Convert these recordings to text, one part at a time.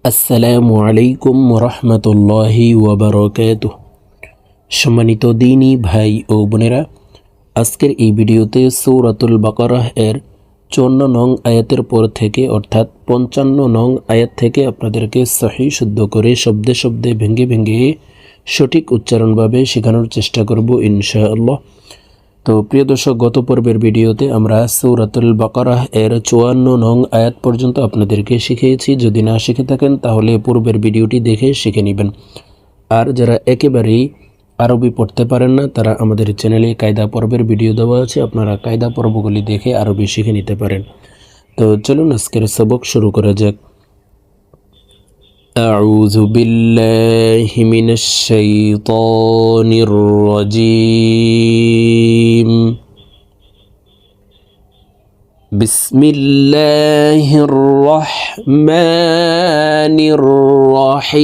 আসসালামু আলাইকুম রহমতুল্লাহি ওয়াবারাকাতুহ। সম্মানিত দিনী ভাই ও বোনেরা, আজকের এই ভিডিওতে সূরাতুল বাকারাহ এর 54 নং আয়াতের পর থেকে অর্থাৎ 55 নং আয়াত থেকে আপনাদেরকে সহি শুদ্ধ করে শব্দে শব্দে ভেঙে ভেঙে সঠিক উচ্চারণভাবে শেখানোর চেষ্টা করব ইনশাআল্লাহ। তো প্রিয় দর্শক, গত পর্বের ভিডিওতে আমরা সূরাতুল বাকারাহ এর 54 নং আয়াত পর্যন্ত আপনাদেরকে শিখিয়েছি। যদি না শিখে থাকেন তাহলে পূর্বের ভিডিওটি দেখে শিখে নেবেন। আর যারা একেবারেই আরবি পড়তে পারেন না তারা আমাদের চ্যানেলে কায়দা পর্বের ভিডিও দেওয়া আছে, আপনারা কায়দা পর্বগুলি দেখে আরবি শিখে নিতে পারেন। তো চলুন আজকের সবক শুরু করা যাক। আউযু বিল্লাহি মিনাশ শাইতানির রাজীম। বিসমিল্লাহির রহমানির রহিম।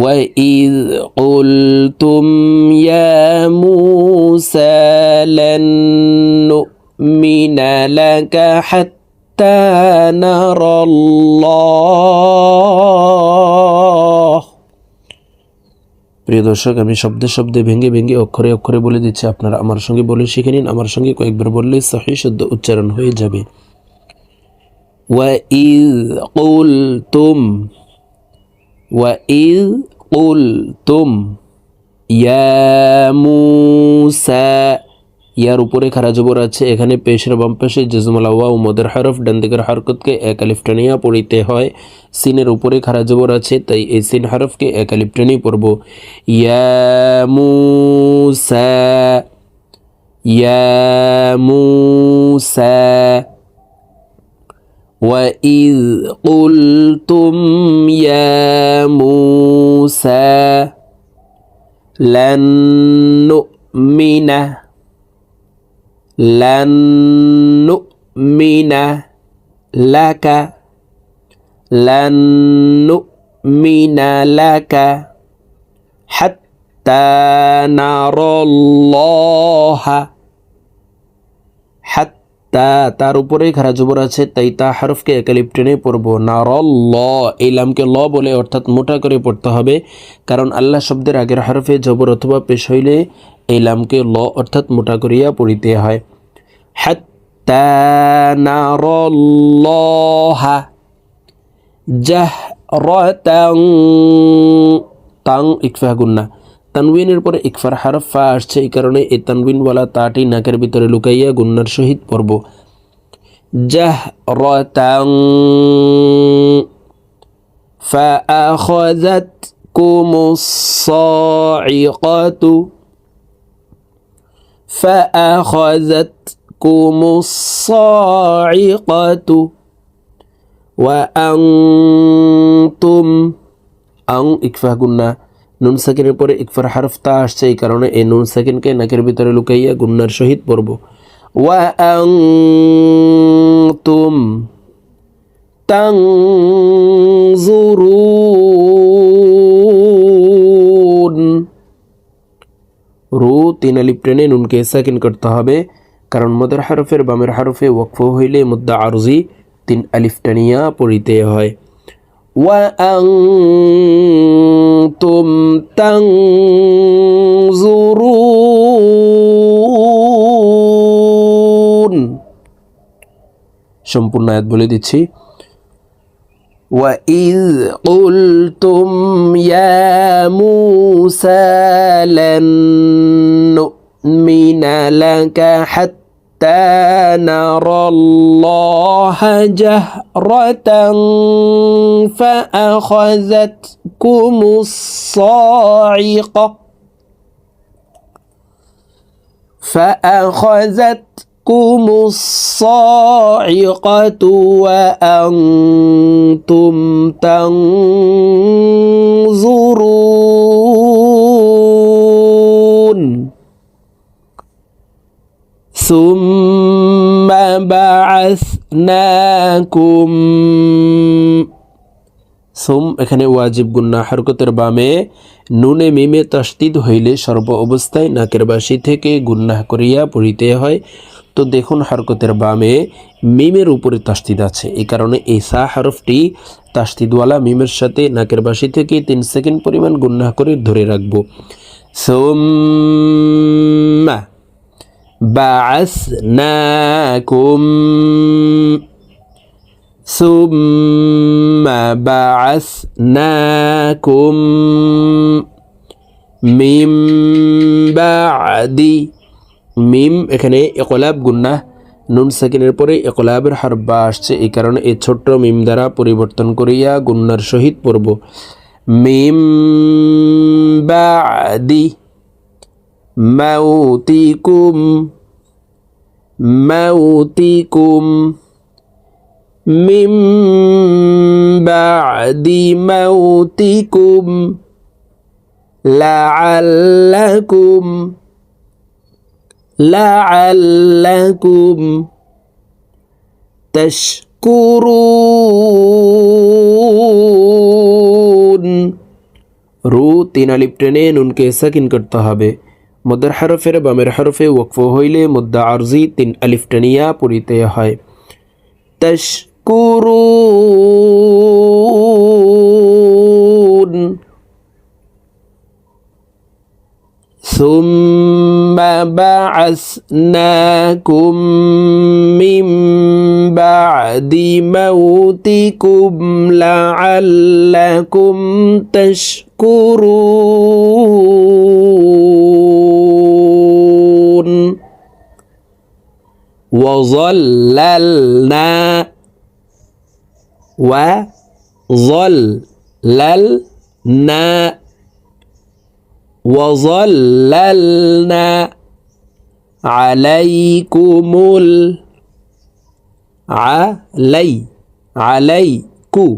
وَإِذْ قُلْتُمْ يَا مُوسَى لَن نُّؤْمِنَ لَكَ حَتَّى نَرَى اللَّهَ। প্রিয় দর্শক, আমি শব্দে শব্দে ভেঙে ভেঙে অক্ষরে অক্ষরে বলে দিচ্ছি, আপনারা আমার সঙ্গে বলে শিখে নিন। আমার সঙ্গে কয়েকবার বললে সহি শুদ্ধ উচ্চারণ হয়ে যাবে। وَإِذْ قُلْتُمْ وَإِذْ قُلْتُمْ يَا مُوسَى। ইয়ার উপরে খারা জবর আছে, এখানে পেশের বাম পাশে জজমুল ওয়াও মদের হরফ, ডান দিকের হরকতকে এক আলিফ টানিয়া পড়িতে হয়। সিনের উপরে খারা জবর আছে, তাই এই সিন হরফকে এক আলিফ টানিয়ে পড়ব। ইয়া মূসা, ইয়া মূসা। وَإِذْ قُلْتُمْ يَا مُوسَى لَن نُّؤْمِنَ لَكَ لَن نُّؤْمِنَ لَكَ حَتَّى نَرَى اللَّهَ। তার উপরে খারা জবর আছে, তাই তা হরফকে এক আলিফ টেনে পড়ব। নারাল্লাহ, এই লামকে ল বলে অর্থাৎ মোটা করে পড়তে হবে, কারণ আল্লাহ শব্দের আগের হরফে জবর অথবা পেশ হইলে এই লামকে ল অর্থাৎ মোটা করিয়া পড়িতে হয়। হাত্তা নারাল্লাহ জাহরাতান, তাং ইকফা গুন্না, তানবিনের পরে ইকফার হরফ ফা আসছে, এই কারণে এই তানবিনওয়ালা তাটি নাকের ভিতরে লুকাইয়া গুন্নার সহিত পড়ব। জাহরাতান ফাআখাযাতকুমুস সাইকাতু, ফাআখাযাতকুমুস সাইকাতু ওয়া আনতুম, আং ইকফা গুন্না, নুন সাকিনের পরে ইকফার হরফ তা আসছে, এই কারণে এই নুন সাকিনকে নাকের ভিতরে লুকাইয়া গুন্নার সহিত পড়ব। ওয়া আনতুম তানজুরুন, রু তিন আলিফ টেনে নুনকে সাকিন করতে হবে, কারণ মদের হরফের বামের হরফে ওয়াকফ হইলে মুদ্দা আরজি তিন আলিফ টানিয়া পড়িতে হয়। وأنتم تنظرون। সম্পূর্ণ আয়াত বলে দিচ্ছি। وَإِذْ قُلْتُمْ يَا مُوسَى لَن نُّؤْمِنَ لَكَ حَتَّى نَرَى اللَّهَ جَهْرَةً فَأَخَذَتْكُمُ الصَّاعِقَةُ وَأَنْتُمْ تَنْظُرُونَ ثُمَّ بَعَثْنَاكُمْ সুম এখানে ওয়াজিব গুন্না, হরকতের বামে নুনে মিমে তাসদিদ হইলে সর্ব অবস্থায় নাকের বাসি থেকে গুন্নাহ করিয়া পড়িতে হয়। তো দেখুন হরকতের বামে মিমের উপরে তাসদিদ আছে, এই কারণে এই সা হরফটি তাসদিদওয়ালা মিমের সাথে নাকের বাসি থেকে 3 সেকেন্ড পরিমাণ গুন্নাহ করে ধরে রাখবো। সুম্মা বাআসনাকুম সুম্মা বাআসনাকুম মিম বাদি, মিম এখানে ইকলাব গুন্নাহ, নুন সাকিনের পরে ইকলাবের হরফ বা আসছে, এই কারণে এই ছোট্ট মিম দ্বারা পরিবর্তন করিয়া গুন্নার সহিত পড়ব। মিম বাদি মাউতিকুম মাউতিকুম মিম বাদি মাউতিকুম লাআল্লাকুম লাআল্লাকুম তাশকুরুন। রু 3 আলিফ টেনে নুনকে সাকিন করতে হবে। মদ্দার হরফের বামের হরফে ওয়াকফ হইলে মুদ্দা আরজি 3 আলিফ টেনিয়া পড়িতে হয়। তাশকুরুন। সুম্মা বাআসনাকুম মিন বাদি মাউতিকুম লাআল্লাকুম তাশকুরুন। ওয়াযাল্লালনা ওয়াযাল্লালনা وظللنا عليكم عليكم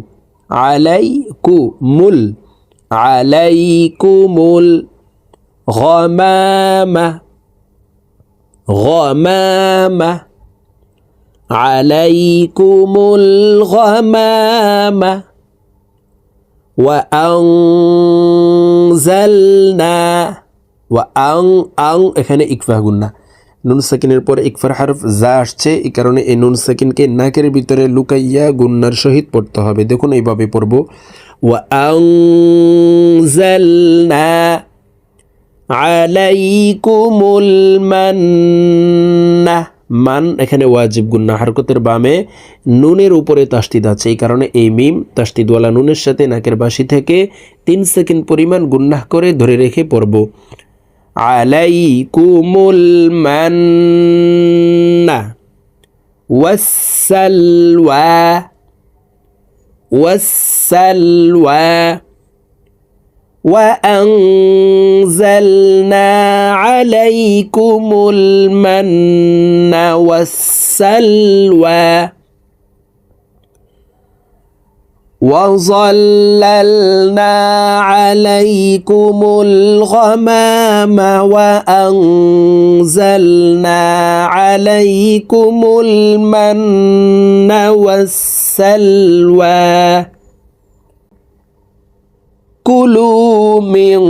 عليكم الغمامة غمامة عليكم الغمامة وأنزلنا এখানে ইকফা গুন্না, নুন সাকিনের পরে ইকফার হরফ যা আসছে, এই কারণে এই নুন সাকিনকে নাকের ভিতরে লুকাইয়া গুন্নার সহিত পড়তে হবে। দেখুন এইভাবে পড়ব, وأنزلنا عليكم المنة। মান এখানে ওয়াজিব গুন্না, হরকতের বামে নুনের উপরে তাসদিদ আছে, এই কারণে এই মিম তাসদিদওয়ালা নুনের সাথে নাকের বাসি থেকে 3 সেকেন্ড পরিমাণ গুন্নাহ করে ধরে রেখে পড়ব। আলাইকুমুল মান্না ওয়াসসালওয়া ওয়াসসালওয়া وأنزلنا عليكم المن والسلوى وظللنا عليكم الغمام وأنزلنا عليكم المن والسلوى كلوا من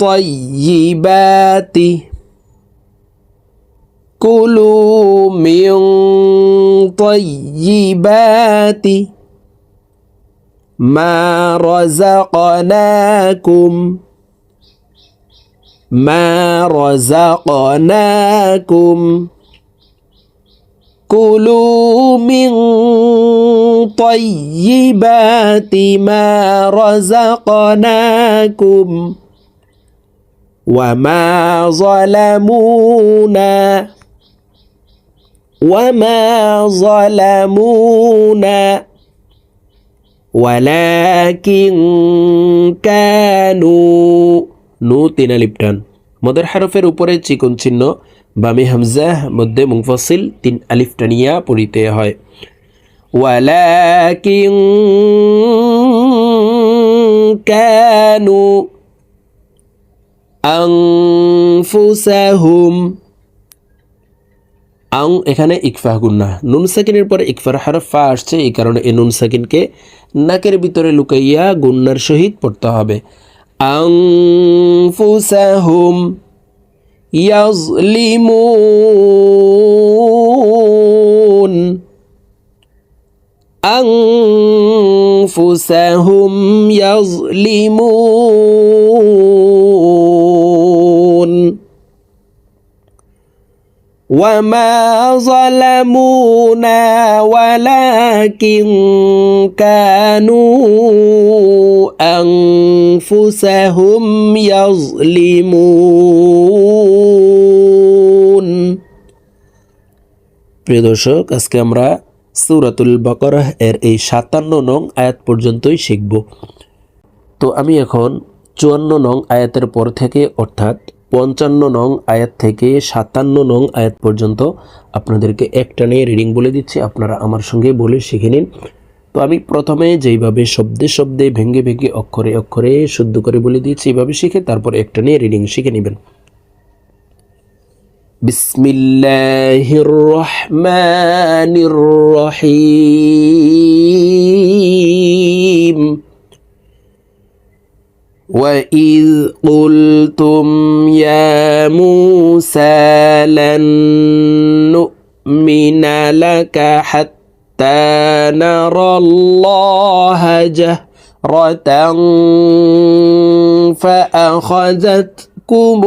طيبات كلوا من طيبات ما رزقناكم كلوا من طيبات ما رزقناكم وما ظلمونا ولكن كانوا নু 3 আলিফ টান, মদের হরফের উপরে চিকন চিহ্ন, বামে হামজা, মধ্যে মুনফাসিল 3 আলিফ টানিয়া পড়িতে হয়। ولكن كانوا আং এখানে ইকফা গুন্না, নুন সাকিনের পরে ইকফার হরফ ফা আসছে, এই কারণে এই নুন সাকিনকে নাকের ভিতরে লুকাইয়া গুন্নার সহিত পড়তে হবে। আনফুসাহুম ইয়াজলিমুন, আনফুসাহুম ইয়াজলিমুন। وما ظلمونا ولكن كانوا أنفسهم يظلمون। প্রিয় দর্শক, আজকে আমরা সূরাতুল বাকারাহ এর এই 57 নং আয়াত পর্যন্তই শিখব। তো আমি এখন 54 নং আয়াতের পর থেকে অর্থাৎ 55 নং আয়াত থেকে 57 নং আয়াত পর্যন্ত আপনাদেরকে একটা নিয়ে রিডিং বলে দিচ্ছি, আপনারা আমার সঙ্গে বলে শিখে নিন। তো আমি প্রথমে যেইভাবে শব্দে শব্দে ভেঙে ভেঙে অক্ষরে অক্ষরে শুদ্ধ করে বলে দিচ্ছি, এইভাবে শিখে তারপর একটা নিয়ে রিডিং শিখে নেবেন। বিসমিল্লাহির রহমানির রহিম। وَإِذْ قُلْتُمْ يَا مُوسَى لَن نُّؤْمِنَ لَكَ حَتَّى نَرَى اللَّهَ جَهْرَةً فَأَخَذَتْكُمُ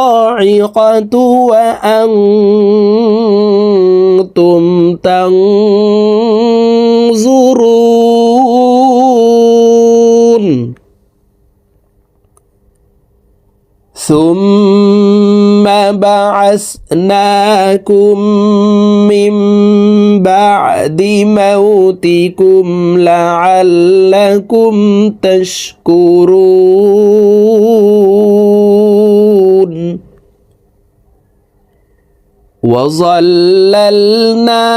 الصَّاعِقَةُ وَأَنْتُمْ تَنْظُرُونَ ثُمَّ بَعَثْنَاكُمْ مِنْ بَعْدِ مَوْتِكُمْ لَعَلَّكُمْ تَشْكُرُونَ وَظَلَّلْنَا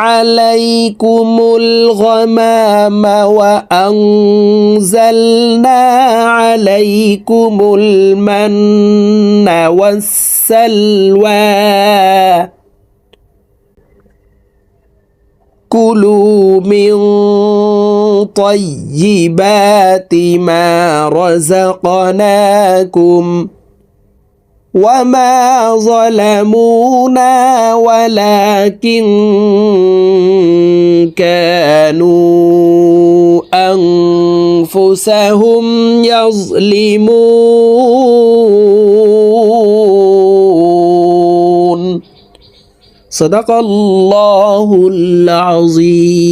عَلَيْكُمُ الْغَمَامَ وَأَنزَلْنَا عَلَيْكُمُ الْمَنَّ وَالسَّلْوَىٰ كُلُوا مِن طَيِّبَاتِ مَا رَزَقْنَاكُمْ وَمَا ظَلَمُونَا وَلَكِن كَانُوا أَنفُسَهُمْ يَظْلِمُونَ صدق الله العظيم।